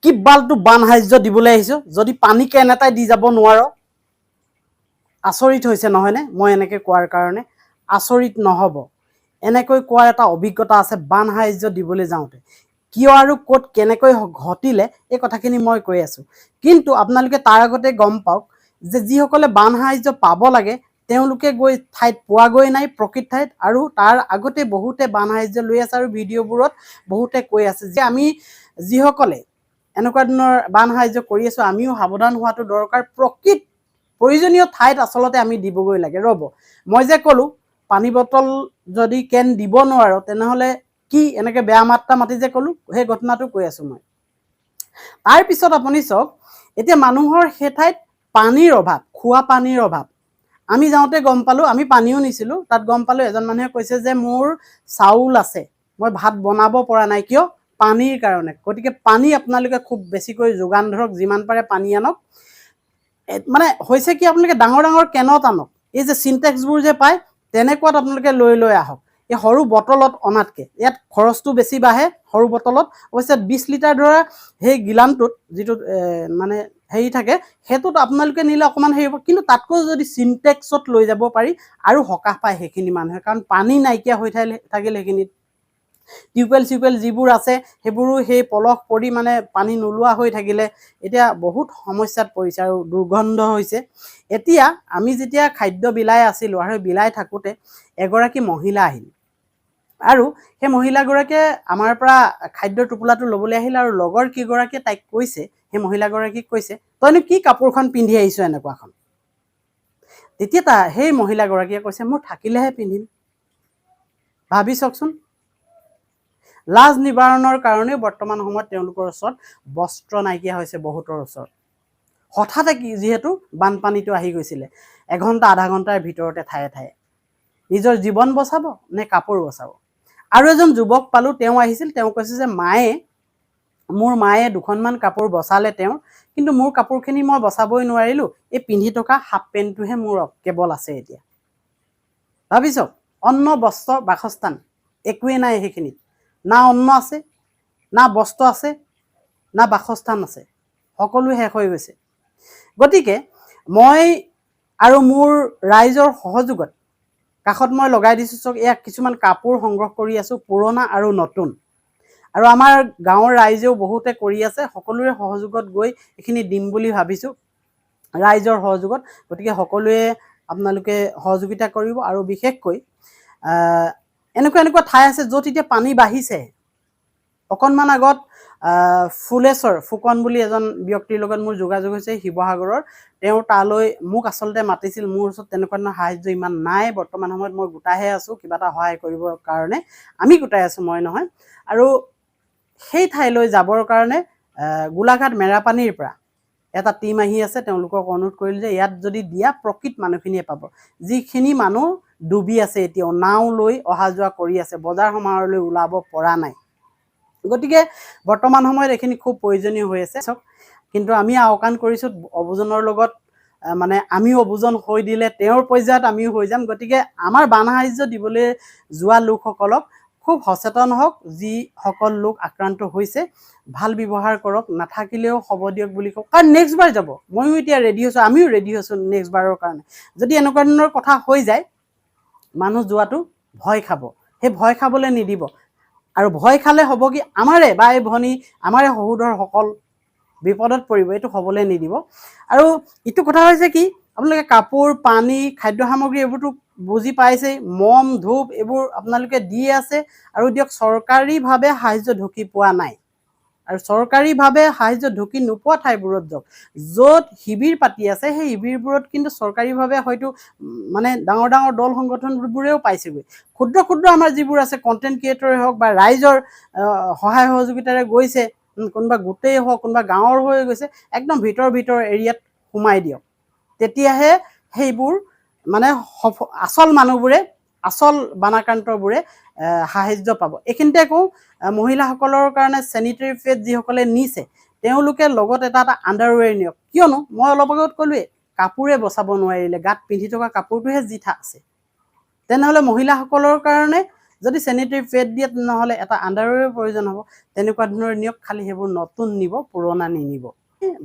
কি বালটো বান সাহায্য দিবলৈ আহিছো যদি পানী কেন এটাই দি যাব নোৱাৰ আচৰিত হৈছে নহয়নে মই এনেকৈ কোৱাৰ কাৰণে আচৰিত নহ'ব এনেকৈ কোৱাৰ এটা অভিজ্ঞতা আছে বান সাহায্য দিবলৈ যাওঁতে কিয় আৰু ক'ত কেনেকৈ ঘটিলে এই কথাখিনি মই কৈ আছো কিন্তু আপোনালোকে তাৰ আগতে গম পাওক যে যিসকলে বান সাহায্য পাব লাগে তেওঁলোকে গৈ ঠাইত পোৱাগৈ নাই প্ৰকৃত ঠাইত আৰু তাৰ আগতে বহুতে বান সাহায্য লৈ আছে আৰু ভিডিঅ'বোৰত বহুতে কৈ আছে যে আমি যিসকলে এনেকুৱা ধৰণৰ বান সাহায্য কৰি আছো আমিও সাৱধান হোৱাটো দৰকাৰ প্ৰকৃত প্ৰয়োজনীয় ঠাইত আচলতে আমি দিবগৈ লাগে ৰ'ব মই যে ক'লো পানী বটল যদি কেন দিব নোৱাৰো তেনেহ'লে কি এনেকৈ বেয়া মাত্ৰা মাতি যে ক'লো সেই ঘটনাটো কৈ আছো মই তাৰ পিছত আপুনি চাওক এতিয়া মানুহৰ সেই ঠাইত পানীৰ অভাৱ খোৱা পানীৰ অভাৱ আমি যাওঁতে গম পালোঁ আমি পানীও নিছিলোঁ তাত গম পালোঁ এজন মানুহে কৈছে যে মোৰ চাউল আছে মই ভাত বনাব পৰা নাই কিয় পানীৰ কাৰণে গতিকে পানী আপোনালোকে খুব বেছিকৈ যোগান ধৰক যিমান পাৰে পানী আনক মানে হৈছে কি আপোনালোকে ডাঙৰ ডাঙৰ কেনত আনক এই যে চিনটেক্সবোৰ যে পায় তেনেকুৱাত আপোনালোকে লৈ আহক এই সৰু বটলত অনাতকৈ ইয়াত খৰচটো বেছি বাঢ়ে সৰু বটলত অৱশ্যে 20 লিটাৰ ধৰা সেই গিলানটোত যিটো মানে হেৰি থাকে সেইটোত আপোনালোকে নিলে অকণমান হেৰি হ'ব কিন্তু তাতকৈ যদি চিনটেক্সত লৈ যাব পাৰি আৰু সকাহ পায় সেইখিনি মানুহে কাৰণ পানী নাইকিয়া হৈ থাকিলে সেইখিনিত টিউবৱেল যিবোৰ আছে সেইবোৰো সেই পলস পৰি মানে পানী নোলোৱা হৈ থাকিলে এতিয়া বহুত সমস্যাত পৰিছে আৰু দুৰ্গন্ধ হৈছে এতিয়া আমি যেতিয়া খাদ্য বিলাই আছিলোঁ আৰু বিলাই থাকোঁতে এগৰাকী মহিলা আহিল আৰু সেই মহিলাগৰাকীয়ে আমাৰ পৰা খাদ্যৰ টোপোলাটো ল'বলৈ আহিল আৰু লগৰ কিগৰাকীয়ে তাইক কৈছে সেই মহিলাগৰাকীক কৈছে তইনো কি কাপোৰখন পিন্ধি আহিছ এনেকুৱাখন তেতিয়া সেই মহিলাগৰাকীয়ে কৈছে মোৰ থাকিলেহে পিন্ধিম ভাবি চাওকচোন লাজ নিবাৰণৰ কাৰণেও বৰ্তমান সময়ত তেওঁলোকৰ ওচৰত বস্ত্ৰ নাইকিয়া হৈছে বহুতৰ ওচৰত হঠাতে যিহেতু বানপানীটো আহি গৈছিলে এঘণ্টা আধা ঘণ্টাৰ ভিতৰতে ঠায়ে ঠায়ে নিজৰ জীৱন বচাব নে কাপোৰ বচাব আৰু এজন যুৱক পালোঁ তেওঁ আহিছিল তেওঁ কৈছে যে মোৰ মায়ে দুখনমান কাপোৰ বচালে তেওঁৰ কিন্তু মোৰ কাপোৰখিনি মই বচাবই নোৱাৰিলোঁ এই পিন্ধি থকা হাফ পেণ্টটোহে মোৰ কেৱল আছে এতিয়া ভাবি চাওক অন্ন বস্ত্ৰ বাসস্থান একোৱেই নাই সেইখিনিত না অন্ন আছে না বস্ত্ৰ আছে না বাসস্থান আছে সকলো শেষ হৈ গৈছে গতিকে মই আৰু মোৰ ৰাইজৰ সহযোগত কাষত মই লগাই দিছোঁ চাওক এয়া কিছুমান কাপোৰ সংগ্ৰহ কৰি আছোঁ পুৰণা আৰু নতুন আৰু আমাৰ গাঁৱৰ ৰাইজেও বহুতে কৰি আছে সকলোৰে সহযোগত গৈ এইখিনি দিম বুলি ভাবিছোঁ ৰাইজৰ সহযোগত গতিকে সকলোৱে আপোনালোকে সহযোগিতা কৰিব আৰু বিশেষকৈ এনেকুৱা ঠাই আছে য'ত এতিয়া পানী বাঢ়িছে অকণমান আগত ফুলেশ্বৰ ফুকন বুলি এজন ব্যক্তিৰ লগত মোৰ যোগাযোগ হৈছে শিৱসাগৰৰ তেওঁ তালৈ মোক আচলতে মাতিছিল মোৰ ওচৰত তেনেকুৱা ধৰণৰ সাহায্য ইমান নাই বৰ্তমান সময়ত মই গোটাইহে আছোঁ কিবা এটা সহায় কৰিবৰ কাৰণে আমি গোটাই আছোঁ মই নহয় আৰু সেই ঠাইলৈ যাবৰ কাৰণে গোলাঘাট মেৰাপানীৰ পৰা এটা টিম আহি আছে তেওঁলোকক অনুৰোধ কৰিলোঁ যে ইয়াত যদি দিয়া প্ৰকৃত মানুহখিনিয়ে পাব যিখিনি মানুহ ডুবি আছে এতিয়াও নাও লৈ অহা যোৱা কৰি আছে বজাৰ সমাৰলৈ ওলাব পৰা নাই গতিকে বৰ্তমান সময়ত এইখিনি খুব প্ৰয়োজনীয় হৈ আছে কিন্তু আমি আওকাণ কৰিছোঁ অবুজনৰ লগত মানে আমিও অবুজন হৈ দিলে তেওঁৰ পৰ্যায়ত আমিও হৈ যাম গতিকে আমাৰ বান সাহায্য দিবলৈ যোৱা লোকসকলক খুব সচেতন হওক যিসকল লোক আক্ৰান্ত হৈছে ভাল ব্যৱহাৰ কৰক নাথাকিলেও খবৰ দিয়ক বুলি কওক কাৰণ নেক্সট বাৰ যাব ময়ো এতিয়া ৰেডি হৈছোঁ আমিও ৰেডি হৈছোঁ নেক্সট বাৰৰ কাৰণে যদি এনেকুৱা ধৰণৰ কথা হৈ যায় মানুহ যোৱাটো ভয় খাব সেই ভয় খাবলৈ নিদিব আৰু ভয় খালে হ'ব কি আমাৰে বাই ভনী আমাৰে সহোদৰসকল বিপদত পৰিব এইটো হ'বলৈ নিদিব আৰু ইটো কথা হৈছে কি আপোনালোকে কাপোৰ পানী খাদ্য সামগ্ৰী এইবোৰতো বুজি পাইছেই মম ধূপ এইবোৰ আপোনালোকে দি আছে আৰু দিয়ক চৰকাৰীভাৱে সাহায্য ঢুকি পোৱা নাই আৰু চৰকাৰীভাৱে সাহায্য ঢুকি নোপোৱা ঠাইবোৰত যাওক য'ত শিবিৰ পাতি আছে সেই শিবিৰবোৰত কিন্তু চৰকাৰীভাৱে হয়তো মানে ডাঙৰ ডাঙৰ দল সংগঠনবোৰেও পাইছেগৈ ক্ষুদ্ৰ আমাৰ যিবোৰ আছে কণ্টেণ্ট ক্ৰিয়েটৰে হওক বা ৰাইজৰ সহায় সহযোগিতাৰে গৈছে কোনোবা গোটেই হওক কোনোবা গাঁৱৰ হৈ গৈছে একদম ভিতৰ এৰিয়াত সোমাই দিয়ক তেতিয়াহে সেইবোৰ মানে আচল মানুহবোৰে আচল বানাক্ৰান্তবোৰে সাহায্য পাব এইখিনিতে কওঁ মহিলাসকলৰ কাৰণে চেনিটেৰী পেড যিসকলে নিছে তেওঁলোকে লগত এটা আণ্ডাৰৱেৰ নিয়ক কিয়নো মই অলপ আগত ক'লোৱে কাপোৰে বচাব নোৱাৰিলে গাত পিন্ধি থকা কাপোৰটোহে জিঠা আছে তেনেহ'লে মহিলাসকলৰ কাৰণে যদি চেনিটেৰী পেড দিয়ে নহ'লে এটা আণ্ডাৰৱেৰৰ প্ৰয়োজন হ'ব। তেনেকুৱা ধৰণৰ নিয়ক, খালি সেইবোৰ নতুন নিব, পুৰণা নিনিব।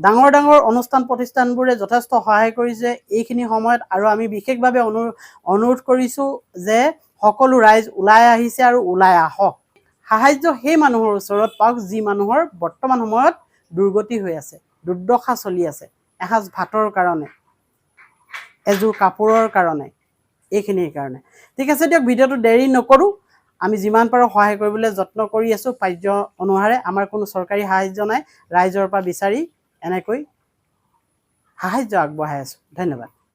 ডাঙৰ ডাঙৰ অনুষ্ঠান প্ৰতিষ্ঠানবোৰে যথেষ্ট সহায় কৰিছে এইখিনি সময়ত, আৰু আমি বিশেষভাৱে অনুৰোধ কৰিছোঁ যে সকলো ৰাইজ ওলাই আহিছে আৰু ওলাই আহক। সাহায্য সেই মানুহৰ ওচৰত পাওক যি মানুহৰ বৰ্তমান সময়ত দুৰ্গতি হৈ আছে, দুৰ্দশা চলি আছে, এসাঁজ ভাতৰ কাৰণে, এযোৰ কাপোৰৰ কাৰণে, এইখিনিৰ কাৰণে। ঠিক আছে দিয়ক, ভিডিঅ'টো দেৰি নকৰোঁ। আমি যিমান পাৰোঁ সহায় কৰিবলৈ যত্ন কৰি আছোঁ পাৰ্য অনুসাৰে। আমাৰ কোনো চৰকাৰী সাহায্য নাই, ৰাইজৰ পৰা বিচাৰি এনেকৈ সাহায্য আগবঢ়াই আছোঁ। ধন্যবাদ।